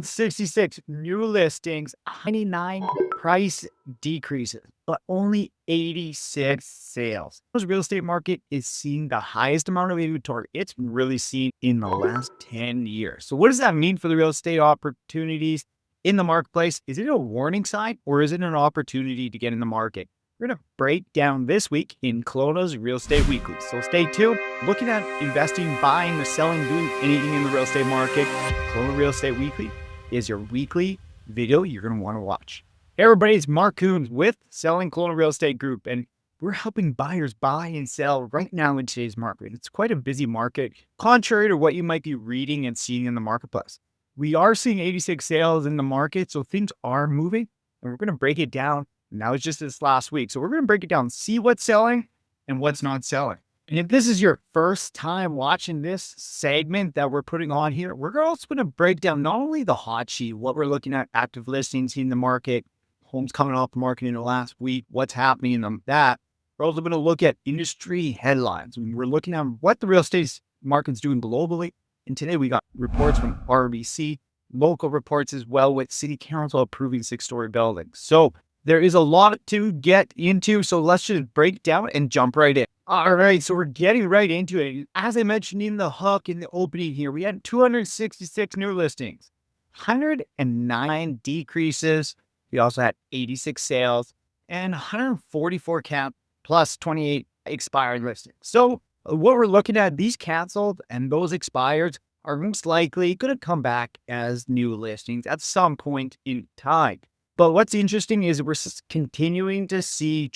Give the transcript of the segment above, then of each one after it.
66 new listings, 99 price decreases, but only 86 sales. The real estate market is seeing the highest amount of inventory it's really seen in the last 10 years. So what does that mean for the real estate opportunities in the marketplace? Is it a warning sign or is it an opportunity to get in the market? We're going to break down this week in Kelowna's Real Estate Weekly. So stay tuned. Looking at investing, buying, or selling, doing anything in the real estate market, Kelowna Real Estate Weekly is your weekly video you're going to want to watch. Hey everybody, it's Mark Coombs with Selling Kelowna Real Estate Group, and we're helping buyers buy and sell right now in today's market. It's quite a busy market, contrary to what you might be reading and seeing in the marketplace. We are seeing 86 sales in the market, so things are moving, and we're going to break it down. Now it's just this last week, so we're going to break it down, see what's selling and what's not selling. And if this is your first time watching this segment that we're putting on here, we're also going to break down not only the hot sheet, what we're looking at, active listings in the market, homes coming off the market in the last week, what's happening in them, that. We're also going to look at industry headlines. We're looking at what the real estate market's doing globally. And today we got reports from RBC, local reports as well, with City Council approving 6-story buildings. So there is a lot to get into, so let's just break down and jump right in. All right, so we're getting right into it. As I mentioned in the hook in the opening here, we had 266 new listings, 109 decreases. We also had 86 sales and 144 count plus 28 expired listings. So what we're looking at, these canceled and those expired are most likely going to come back as new listings at some point in time. But what's interesting is we're continuing to see,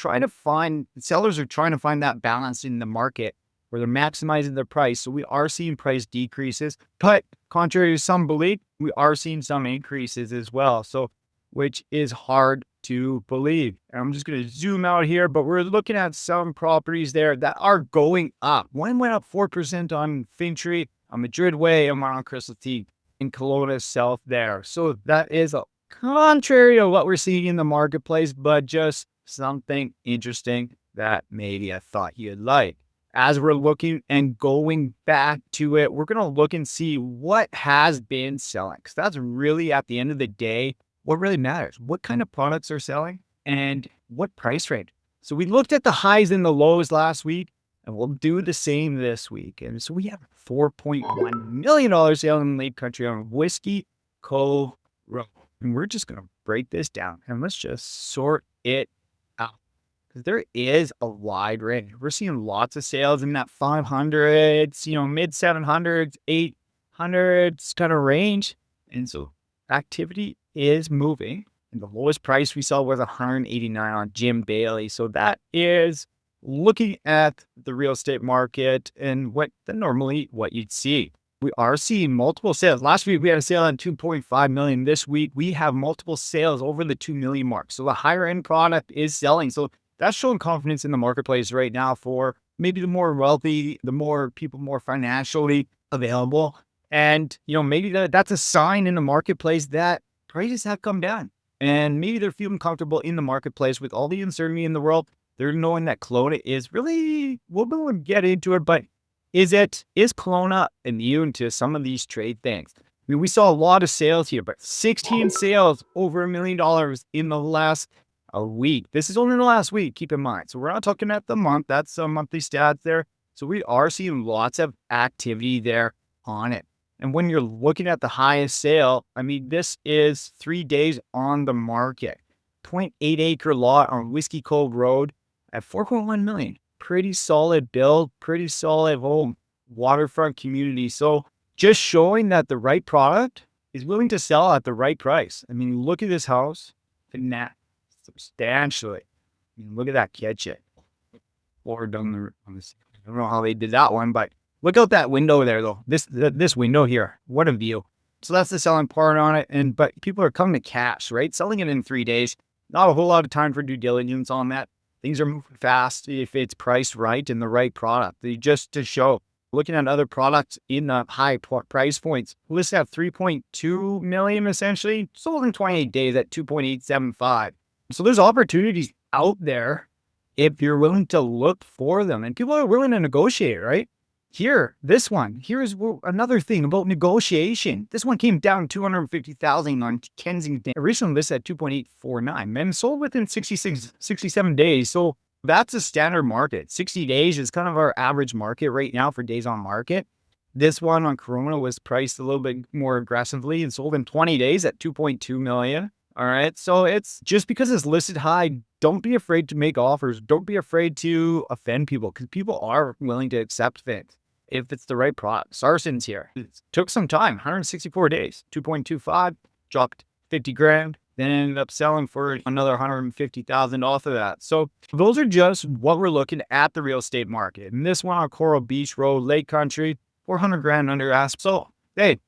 sellers are trying to find that balance in the market where they're maximizing their price. So we are seeing price decreases, but contrary to some belief, we are seeing some increases as well. So, which is hard to believe. And I'm just going to zoom out here, but we're looking at some properties there that are going up. One went up 4% on Fintry, on Madrid Way, and one on Crystal T in Kelowna South there. So that is a contrary to what we're seeing in the marketplace, but just something interesting that maybe I thought you'd like. As we're looking and going back to it, we're going to look and see what has been selling, because that's really, at the end of the day, what really matters. What kind of products are selling and what price range. So we looked at the highs and the lows last week, and we'll do the same this week. And so we have $4.1 million sale in Lake Country on Whiskey Cove Road. And we're just going to break this down and let's just sort it out, because there is a wide range. We're seeing lots of sales in that 500s, mid 700s, 800s kind of range. And so activity is moving. And the lowest price we saw was $189 on Jim Bailey. So that is looking at the real estate market and what you'd see. We are seeing multiple sales. Last week, we had a sale on $2.5 million. This week, we have multiple sales over the $2 million mark. So the higher end product is selling. So that's showing confidence in the marketplace right now for maybe the more wealthy, the more people more financially available. And, maybe that's a sign in the marketplace that prices have come down. And maybe they're feeling comfortable in the marketplace with all the uncertainty in the world. They're knowing that Kelowna is really, we'll get into it, but is Kelowna immune to some of these trade things? I mean, we saw a lot of sales here, but 16 sales over $1 million in the last week. This is only the last week, keep in mind. So we're not talking at the month. That's some monthly stats there. So we are seeing lots of activity there on it. And when you're looking at the highest sale, I mean, this is 3 days on the market. 0.8 acre lot on Whiskey Cove Road at $4.1 million. Pretty solid build, pretty solid home, waterfront community. So just showing that the right product is willing to sell at the right price. I mean, look at this house, substantially. I mean, look at that kitchen. Or done on this. I don't know how they did that one, but look out that window there, though. This window here, what a view. So that's the selling part on it. But people are coming to cash, right? Selling it in 3 days. Not a whole lot of time for due diligence on that. Things are moving fast if it's priced right and the right product. Just to show, looking at other products in the high price points, let's have 3.2 million essentially sold in 28 days at 2.875. So there's opportunities out there if you're willing to look for them, and people are willing to negotiate, right? Here, this one, here's another thing about negotiation. This one came down 250,000 on Kensington. Originally listed at 2.849, and sold within 67 days. So that's a standard market. 60 days is kind of our average market right now for days on market. This one on Kelowna was priced a little bit more aggressively and sold in 20 days at 2.2 million. All right. So it's just because it's listed high, don't be afraid to make offers. Don't be afraid to offend people, because people are willing to accept things if it's the right product. Sarson's here. It took some time, 164 days, 2.25, dropped 50 grand, then ended up selling for another 150,000 off of that. So those are just what we're looking at the real estate market. And this one on Coral Beach Road, Lake Country, 400 grand under ask. So, hey,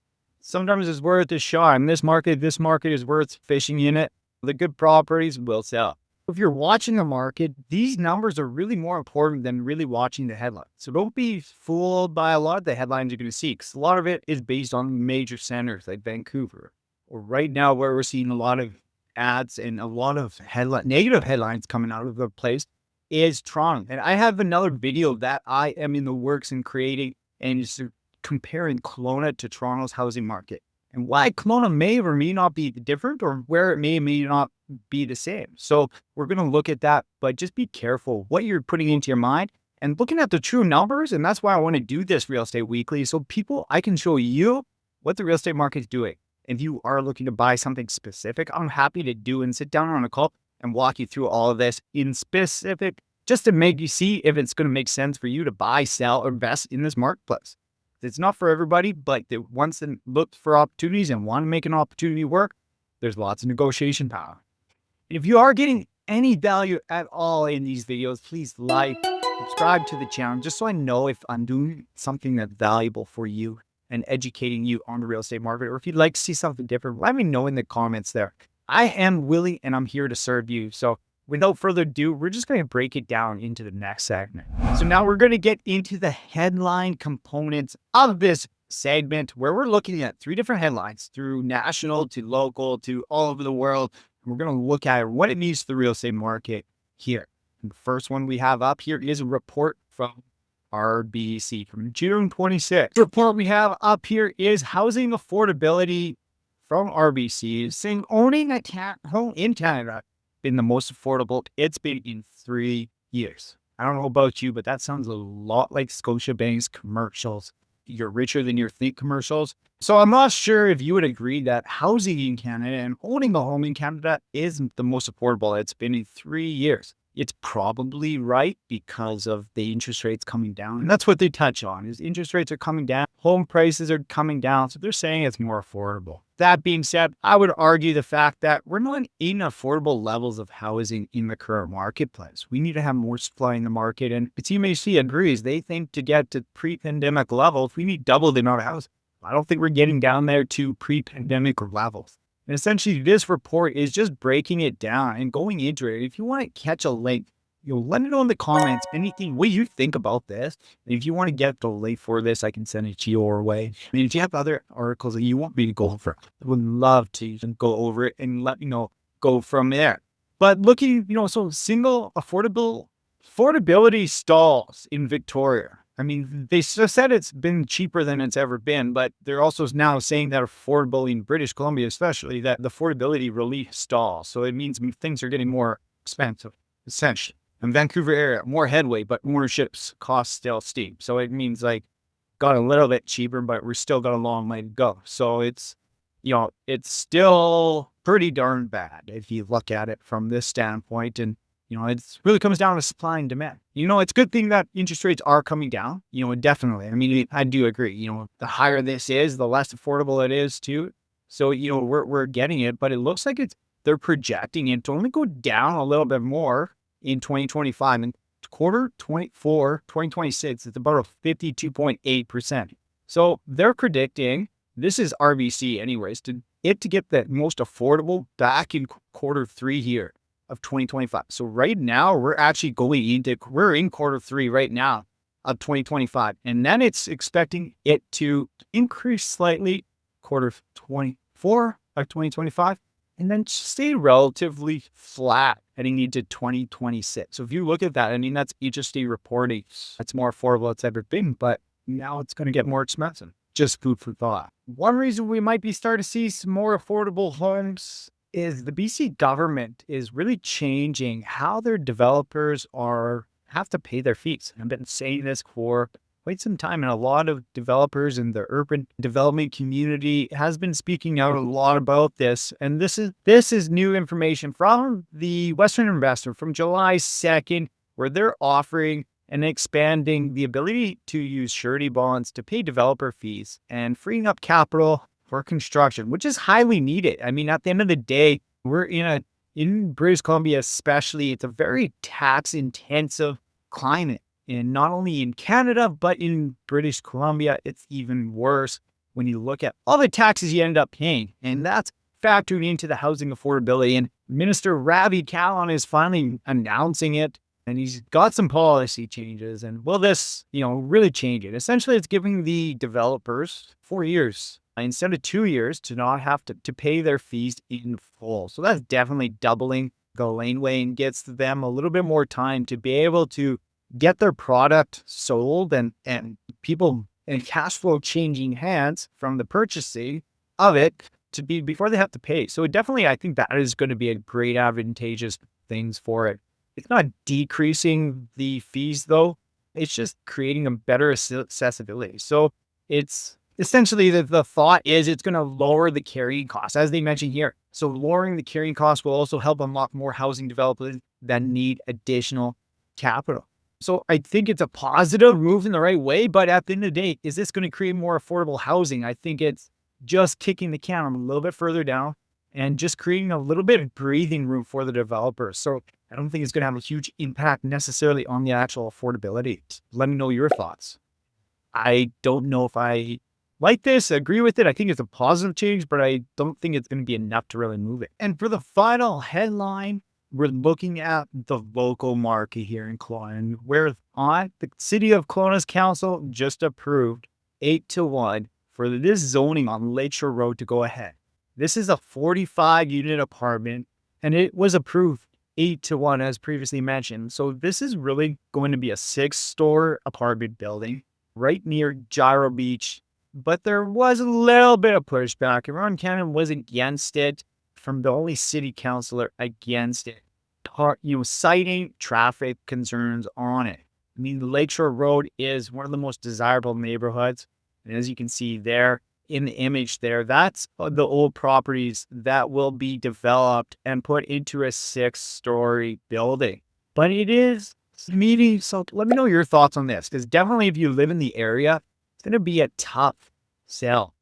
sometimes it's worth a shot. In this market is worth fishing in it. The good properties will sell. If you're watching the market, these numbers are really more important than really watching the headlines. So don't be fooled by a lot of the headlines you're going to see, because a lot of it is based on major centers like Vancouver, or right now where we're seeing a lot of ads and a lot of negative headlines coming out of the place is Toronto. And I have another video that I am in the works in creating, and it's comparing Kelowna to Toronto's housing market, and why Kelowna may or may not be different, or where it may or may not be the same. So we're going to look at that, but just be careful what you're putting into your mind and looking at the true numbers. And that's why I want to do this Real Estate Weekly. So I can show you what the real estate market is doing. If you are looking to buy something specific, I'm happy to do and sit down on a call and walk you through all of this in specific, just to make you see if it's going to make sense for you to buy, sell, or invest in this marketplace. It's not for everybody, but the ones that look for opportunities and want to make an opportunity work, there's lots of negotiation power. If you are getting any value at all in these videos, please like, subscribe to the channel, just so I know if I'm doing something that's valuable for you and educating you on the real estate market. Or if you'd like to see something different, let me know in the comments there. I am Willie, and I'm here to serve you. So without further ado, we're just going to break it down into the next segment. So now we're going to get into the headline components of this segment, where we're looking at 3 different headlines, through national to local to all over the world. And we're going to look at what it means to the real estate market here. And the first one we have up here is a report from RBC from June 26th. The report we have up here is housing affordability from RBC, saying owning a home in Canada been the most affordable it's been in 3 years. I don't know about you, but that sounds a lot like Scotiabank's commercials. You're richer than you think commercials. So I'm not sure if you would agree that housing in Canada and owning a home in Canada isn't the most affordable it's been in 3 years. It's probably right because of the interest rates coming down. And that's what they touch on, is interest rates are coming down, home prices are coming down. So they're saying it's more affordable. That being said, I would argue the fact that we're not in affordable levels of housing in the current marketplace. We need to have more supply in the market. And CMHC agrees. They think to get to pre-pandemic levels, we need double the amount of housing. I don't think we're getting down there to pre-pandemic levels. And essentially, this report is just breaking it down and going into it. If you want to catch a link, let me know in the comments anything, what you think about this. And if you want to get the link for this, I can send it to you your way. I mean, if you have other articles that you want me to go over, I would love to go over it and let me know, go from there. But looking, so single affordability stalls in Victoria. I mean, they said it's been cheaper than it's ever been, but they're also now saying that affordable in British Columbia, especially, that the affordability really stalls. So it means things are getting more expensive, essentially. In Vancouver area, more headway, but ownership's costs still steep. So it means got a little bit cheaper, but we're still got a long way to go. So it's still pretty darn bad if you look at it from this standpoint. And it really comes down to supply and demand. It's a good thing that interest rates are coming down, definitely. I mean, I do agree, the higher this is, the less affordable it is too. So, we're getting it, but it looks like they're projecting it to only go down a little bit more in 2025. And quarter 24, 2026, it's about a 52.8%. So they're predicting, this is RBC anyways, to get the most affordable back in quarter 3 here of 2025. So right now we're actually we're in quarter 3 right now of 2025. And then it's expecting it to increase slightly quarter 24 of 2025, and then stay relatively flat heading into 2026. So if you look at that, I mean, that's HSD reporting. That's more affordable it's ever been, but now it's going to get more expensive. Just food for thought. One reason we might be starting to see some more affordable homes is the BC government is really changing how their developers have to pay their fees. I've been saying this for quite some time, and a lot of developers in the urban development community has been speaking out a lot about this. And this is new information from the Western Investor from July 2nd, where they're offering and expanding the ability to use surety bonds to pay developer fees and freeing up capital for construction, which is highly needed. I mean, at the end of the day, we're in British Columbia, especially, it's a very tax intensive climate. And not only in Canada, but in British Columbia, it's even worse when you look at all the taxes you end up paying. And that's factored into the housing affordability. And Minister Ravi Kahlon is finally announcing it. And he's got some policy changes. And will this, really change it? Essentially, it's giving the developers 4 years instead of 2 years to not have to pay their fees in full. So that's definitely doubling the laneway and gets them a little bit more time to be able to get their product sold and people and cash flow changing hands from the purchasing of it to be before they have to pay. So definitely, I think that is going to be a great advantageous things for it. It's not decreasing the fees though. It's just creating a better accessibility. So it's essentially the thought is it's going to lower the carrying costs, as they mentioned here. So lowering the carrying costs will also help unlock more housing developers that need additional capital. So I think it's a positive move in the right way, but at the end of the day, is this going to create more affordable housing? I think it's just kicking the can a little bit further down and just creating a little bit of breathing room for the developers. So I don't think it's going to have a huge impact necessarily on the actual affordability. Let me know your thoughts. I don't know if I like this, agree with it. I think it's a positive change, but I don't think it's going to be enough to really move it. And for the final headline, we're looking at the local market here in Kelowna, where the city of Kelowna's council just approved 8-1 for this zoning on Lakeshore Road to go ahead. This is a 45-unit apartment, and it was approved 8-1 as previously mentioned. So this is really going to be a 6-story apartment building right near Gyro Beach. But there was a little bit of pushback. Ron Cannon was against it, from the only city councilor against it, citing traffic concerns on it. I mean, the Lakeshore Road is one of the most desirable neighborhoods. And as you can see there in the image there, that's the old properties that will be developed and put into a 6-story building. But it is meeting. So let me know your thoughts on this, because definitely if you live in the area, it's going to be a tough sell.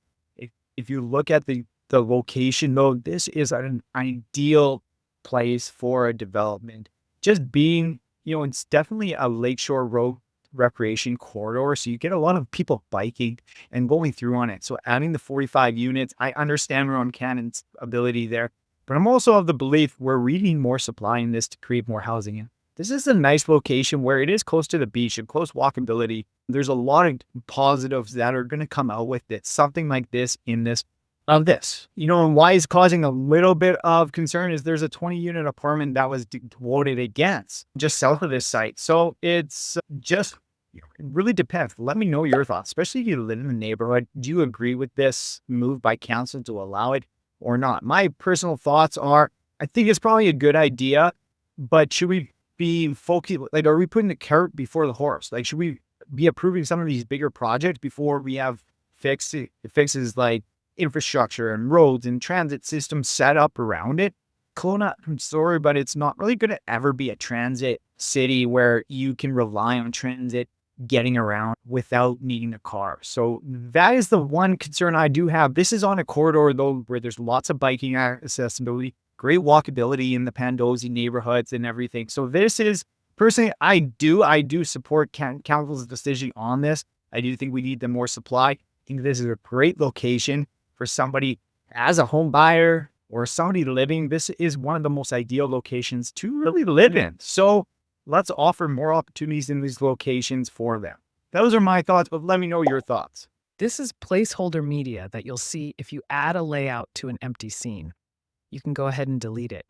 If you look at the location though, this is an ideal place for a development. Just being, it's definitely a Lakeshore Road recreation corridor. So you get a lot of people biking and going through on it. So adding the 45 units, I understand Ron Cannon's ability there, but I'm also of the belief we're needing more supply in this to create more housing in. This is a nice location where it is close to the beach and close walkability. There's a lot of positives that are going to come out with it. Something like this in this. And why it's causing a little bit of concern is there's a 20-unit apartment that was voted against just south of this site. So it's just, it really depends. Let me know your thoughts, especially if you live in the neighborhood. Do you agree with this move by council to allow it or not? My personal thoughts are, I think it's probably a good idea, but should we be focused? Like, are we putting the cart before the horse? Like, should we be approving some of these bigger projects before we have fixes like infrastructure and roads and transit systems set up around it? Kelowna, I'm sorry, but it's not really going to ever be a transit city where you can rely on transit getting around without needing a car. So that is the one concern I do have. This is on a corridor though, where there's lots of biking accessibility, great walkability in the Pandosy neighborhoods and everything. So this is, personally, I do support council's decision on this. I do think we need the more supply. I think this is a great location for somebody as a home buyer or somebody living. This is one of the most ideal locations to really live in. So let's offer more opportunities in these locations for them. Those are my thoughts, but let me know your thoughts. This is placeholder media that you'll see if you add a layout to an empty scene. You can go ahead and delete it.